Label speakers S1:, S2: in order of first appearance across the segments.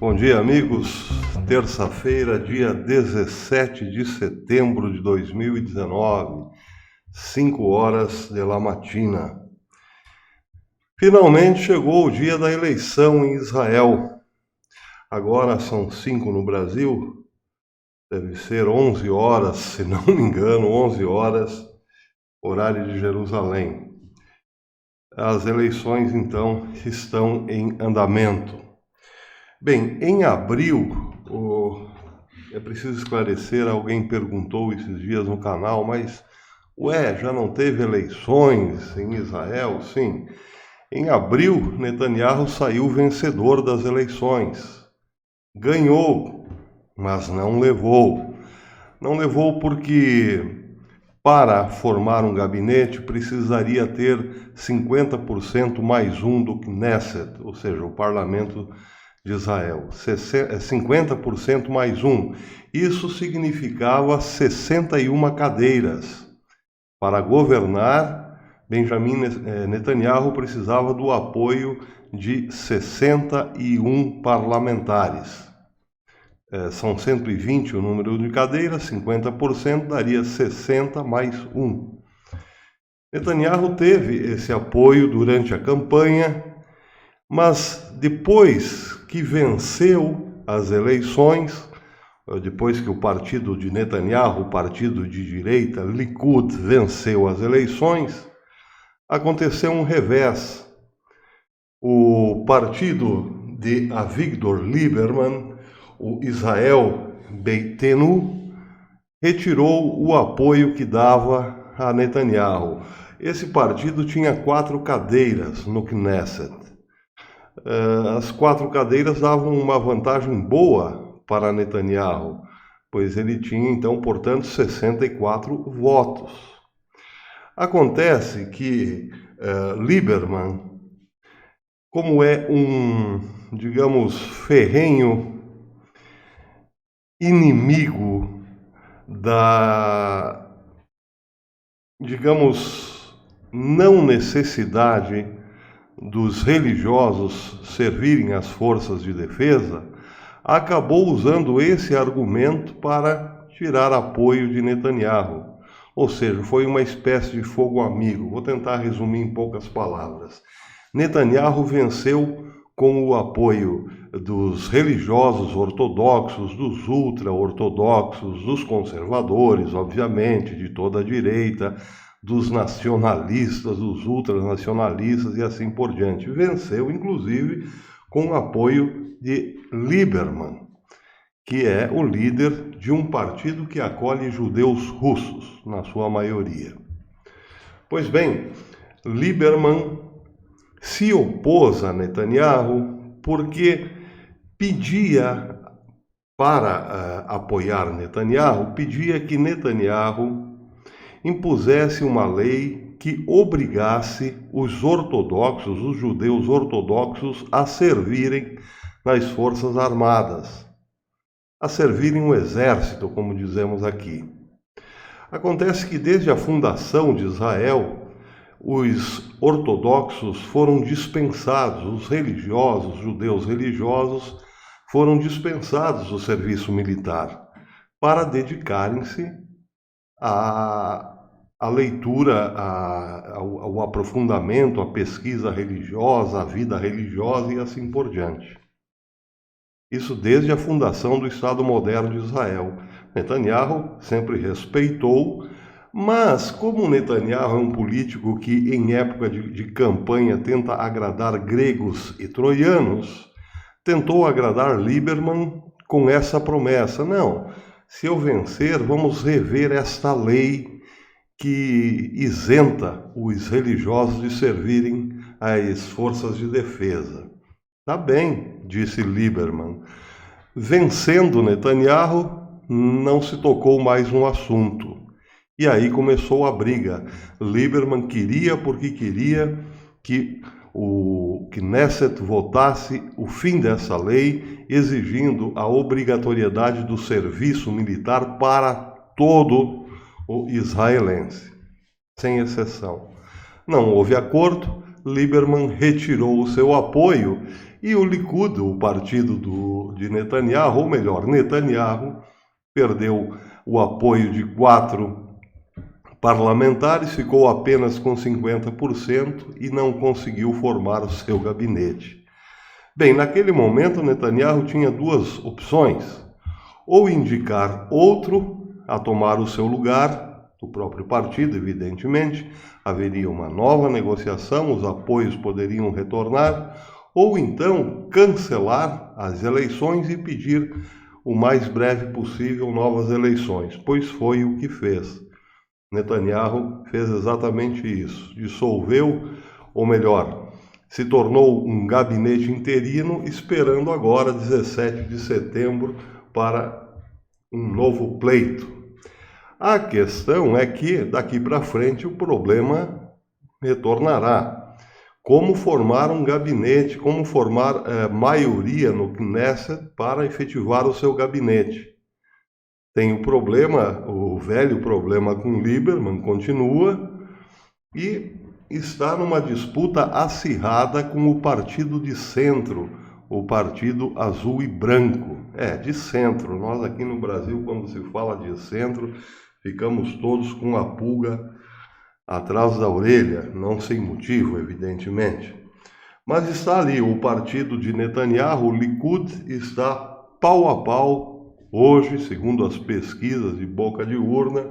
S1: Bom dia, amigos. Terça-feira, dia 17 de setembro de 2019, 5 horas de la matina. Finalmente chegou o dia da eleição em Israel. Agora são 5 no Brasil, deve ser 11 horas, se não me engano, 11 horas, horário de Jerusalém. As eleições, então, estão em andamento. Bem, em abril, é preciso esclarecer, alguém perguntou esses dias no canal, mas, já não teve eleições em Israel? Sim. Em abril, Netanyahu saiu vencedor das eleições. Ganhou, mas não levou. Não levou porque, para formar um gabinete, precisaria ter 50% mais um do Knesset, ou seja, o parlamento de Israel, 50% mais um. Isso significava 61 cadeiras. Para governar, Benjamin Netanyahu precisava do apoio de 61 parlamentares. São 120 o número de cadeiras, 50% daria 60 mais 1. Netanyahu teve esse apoio durante a campanha, mas depois que venceu as eleições, depois que o partido de Netanyahu, o partido de direita, Likud, venceu as eleições, aconteceu um revés. O partido de Avigdor Lieberman, o Israel Beitenu, retirou o apoio que dava a Netanyahu. Esse partido tinha 4 cadeiras no Knesset. As 4 cadeiras davam uma vantagem boa para Netanyahu, pois ele tinha, então, portanto, 64 votos. Acontece que Lieberman, como é um, digamos, ferrenho inimigo da, digamos, não necessidade dos religiosos servirem as forças de defesa, acabou usando esse argumento para tirar apoio de Netanyahu. Ou seja, foi uma espécie de fogo amigo. Vou tentar resumir em poucas palavras. Netanyahu venceu com o apoio dos religiosos ortodoxos, dos ultra-ortodoxos, dos conservadores, obviamente, de toda a direita, dos nacionalistas, dos ultranacionalistas e assim por diante. Venceu, inclusive, com o apoio de Lieberman, que é o líder de um partido que acolhe judeus russos, na sua maioria. Pois bem, Lieberman se opôs a Netanyahu porque pedia, para apoiar Netanyahu, pedia que Netanyahu impusesse uma lei que obrigasse os ortodoxos, os judeus ortodoxos, a servirem nas forças armadas, a servirem o exército, como dizemos aqui. Acontece que desde a fundação de Israel, os ortodoxos foram dispensados, os religiosos, os judeus religiosos, foram dispensados do serviço militar para dedicarem-se à leitura, ao aprofundamento, à pesquisa religiosa, à vida religiosa e assim por diante. Isso desde a fundação do Estado moderno de Israel. Netanyahu sempre respeitou, mas como Netanyahu é um político que em época de campanha tenta agradar gregos e troianos, tentou agradar Lieberman com essa promessa: não, se eu vencer, vamos rever esta lei que isenta os religiosos de servirem às forças de defesa. Tá bem, disse Lieberman. Vencendo Netanyahu, não se tocou mais no assunto. E aí começou a briga. Lieberman queria porque queria que o Knesset votasse o fim dessa lei, exigindo a obrigatoriedade do serviço militar para todo o israelense, sem exceção. Não houve acordo, Lieberman retirou o seu apoio E o Likud, o partido de Netanyahu, ou melhor, Netanyahu, perdeu o apoio de 4 parlamentares, ficou apenas com 50% e não conseguiu formar o seu gabinete. Bem, naquele momento, Netanyahu tinha 2 opções: ou indicar outro a tomar o seu lugar, do próprio partido, evidentemente, haveria uma nova negociação, os apoios poderiam retornar, ou então cancelar as eleições e pedir o mais breve possível novas eleições, pois foi o que fez. Netanyahu fez exatamente isso, dissolveu, ou melhor, se tornou um gabinete interino, esperando agora, 17 de setembro, para um novo pleito. A questão é que, daqui para frente, o problema retornará. Como formar um gabinete, como formar maioria no Knesset para efetivar o seu gabinete. Tem o problema, o velho problema com Lieberman continua e está numa disputa acirrada com o partido de centro, o Partido Azul e Branco. De centro. Nós aqui no Brasil, quando se fala de centro, ficamos todos com a pulga atrás da orelha, não sem motivo, evidentemente. Mas está ali, o partido de Netanyahu, o Likud, está pau a pau, hoje, segundo as pesquisas de boca de urna,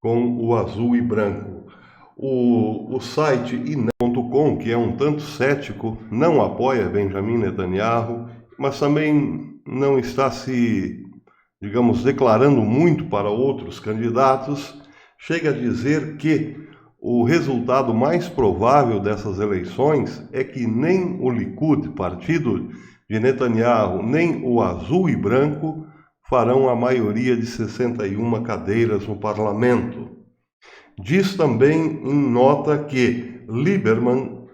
S1: com o Azul e Branco. O site INE.com, que é um tanto cético, não apoia Benjamin Netanyahu, mas também não está se, digamos, declarando muito para outros candidatos, chega a dizer que o resultado mais provável dessas eleições é que nem o Likud, partido de Netanyahu, nem o Azul e Branco farão a maioria de 61 cadeiras no parlamento. Diz também em nota que Lieberman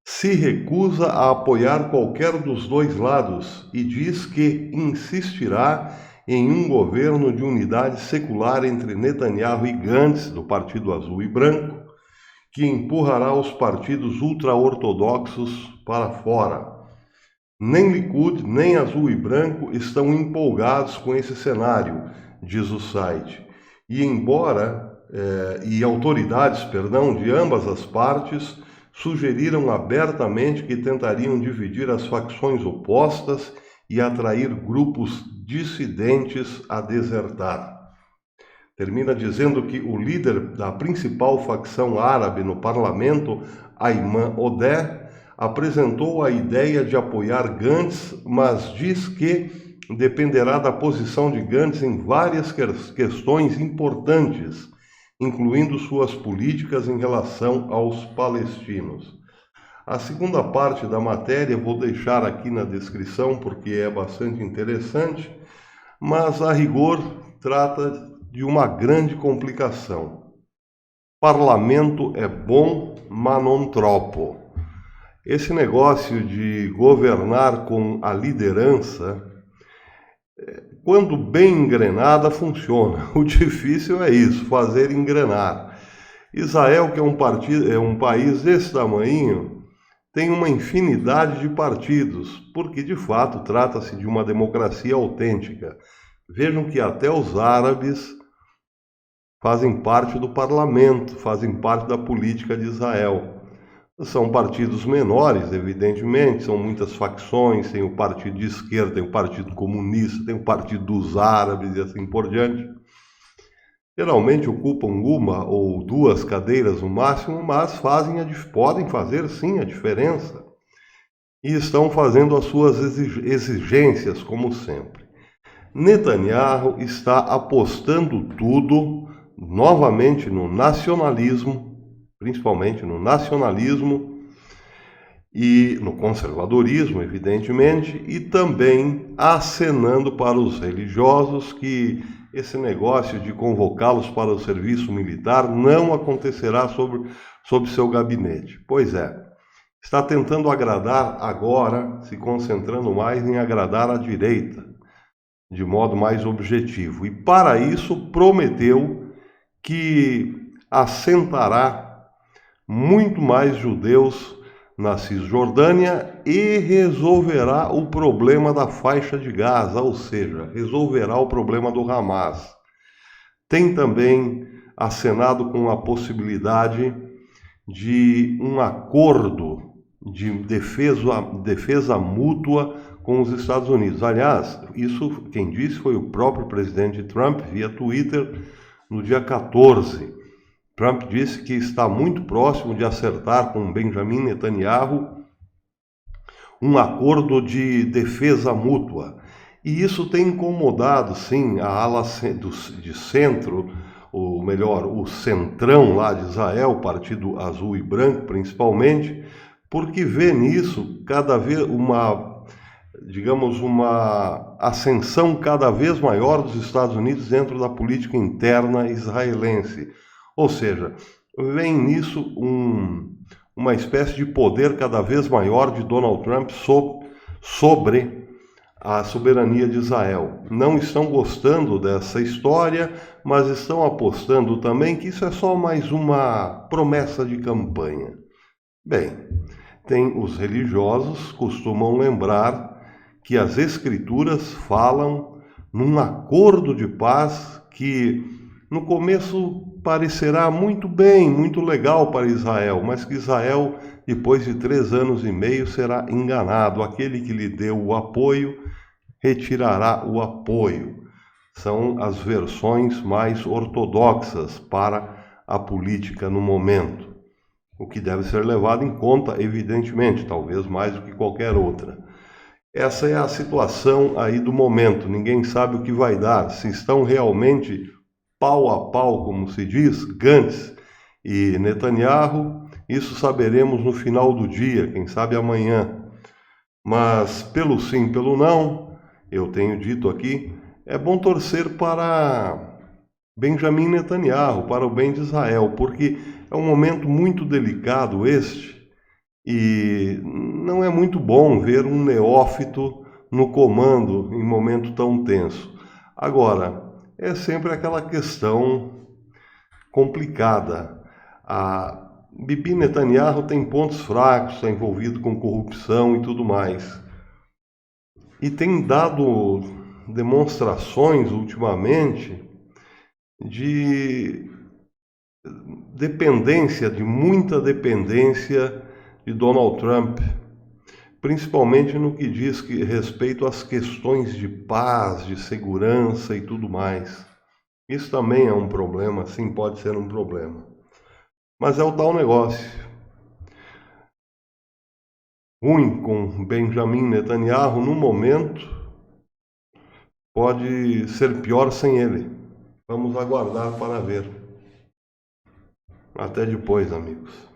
S1: se recusa a apoiar qualquer dos 2 lados e diz que insistirá em um governo de unidade secular entre Netanyahu e Gantz, do Partido Azul e Branco, que empurrará os partidos ultra-ortodoxos para fora. Nem Likud, nem Azul e Branco estão empolgados com esse cenário, diz o site. E autoridades de ambas as partes sugeriram abertamente que tentariam dividir as facções opostas e atrair grupos dissidentes a desertar. Termina dizendo que o líder da principal facção árabe no parlamento, Ayman Odeh, apresentou a ideia de apoiar Gantz, mas diz que dependerá da posição de Gantz em várias questões importantes, incluindo suas políticas em relação aos palestinos. A segunda parte da matéria vou deixar aqui na descrição porque é bastante interessante, mas a rigor trata de uma grande complicação. Parlamento é bom, mas non troppo. Esse negócio de governar com a liderança, quando bem engrenada, funciona. O difícil é isso, fazer engrenar. Israel, que é um país desse tamanho, tem uma infinidade de partidos, porque de fato trata-se de uma democracia autêntica. Vejam que até os árabes fazem parte do parlamento, fazem parte da política de Israel. São partidos menores, evidentemente, são muitas facções, tem o partido de esquerda, tem o partido comunista, tem o partido dos árabes e assim por diante. Geralmente ocupam 1 ou 2 cadeiras no máximo, mas podem fazer sim a diferença. E estão fazendo as suas exigências, como sempre. Netanyahu está apostando tudo, novamente, no nacionalismo, principalmente no nacionalismo e no conservadorismo, evidentemente, e também acenando para os religiosos que esse negócio de convocá-los para o serviço militar não acontecerá sob seu gabinete. Pois é, está tentando agradar agora, se concentrando mais em agradar a direita, de modo mais objetivo. E para isso prometeu que assentará muito mais judeus na Cisjordânia e resolverá o problema da faixa de Gaza, ou seja, resolverá o problema do Hamas. Tem também acenado com a possibilidade de um acordo de defesa mútua com os Estados Unidos. Aliás, isso quem disse foi o próprio presidente Trump via Twitter no dia 14. Trump disse que está muito próximo de acertar com Benjamin Netanyahu um acordo de defesa mútua. E isso tem incomodado, sim, a ala de centro, ou melhor, o centrão lá de Israel, Partido Azul e Branco principalmente, porque vê nisso cada vez uma ascensão cada vez maior dos Estados Unidos dentro da política interna israelense. Ou seja, vem nisso uma espécie de poder cada vez maior de Donald Trump sobre a soberania de Israel. Não estão gostando dessa história, mas estão apostando também que isso é só mais uma promessa de campanha. Bem, os religiosos costumam lembrar que as escrituras falam num acordo de paz que no começo parecerá muito bem, muito legal para Israel, mas que Israel, depois de 3 anos e meio, será enganado. Aquele que lhe deu o apoio, retirará o apoio. São as versões mais ortodoxas para a política no momento. O que deve ser levado em conta, evidentemente, talvez mais do que qualquer outra. Essa é a situação aí do momento. Ninguém sabe o que vai dar. Se estão realmente pau a pau, como se diz, Gantz e Netanyahu, isso saberemos no final do dia, quem sabe amanhã. Mas pelo sim, pelo não, eu tenho dito aqui, é bom torcer para Benjamin Netanyahu, para o bem de Israel, porque é um momento muito delicado este, e não é muito bom ver um neófito no comando em momento tão tenso. Agora, é sempre aquela questão complicada. A Bibi Netanyahu tem pontos fracos, está envolvido com corrupção e tudo mais. E tem dado demonstrações ultimamente de dependência, de muita dependência de Donald Trump, principalmente no que diz respeito às questões de paz, de segurança e tudo mais. Isso também é um problema, sim, pode ser um problema. Mas é o tal negócio. Ruim com Benjamin Netanyahu no momento, pode ser pior sem ele. Vamos aguardar para ver. Até depois, amigos.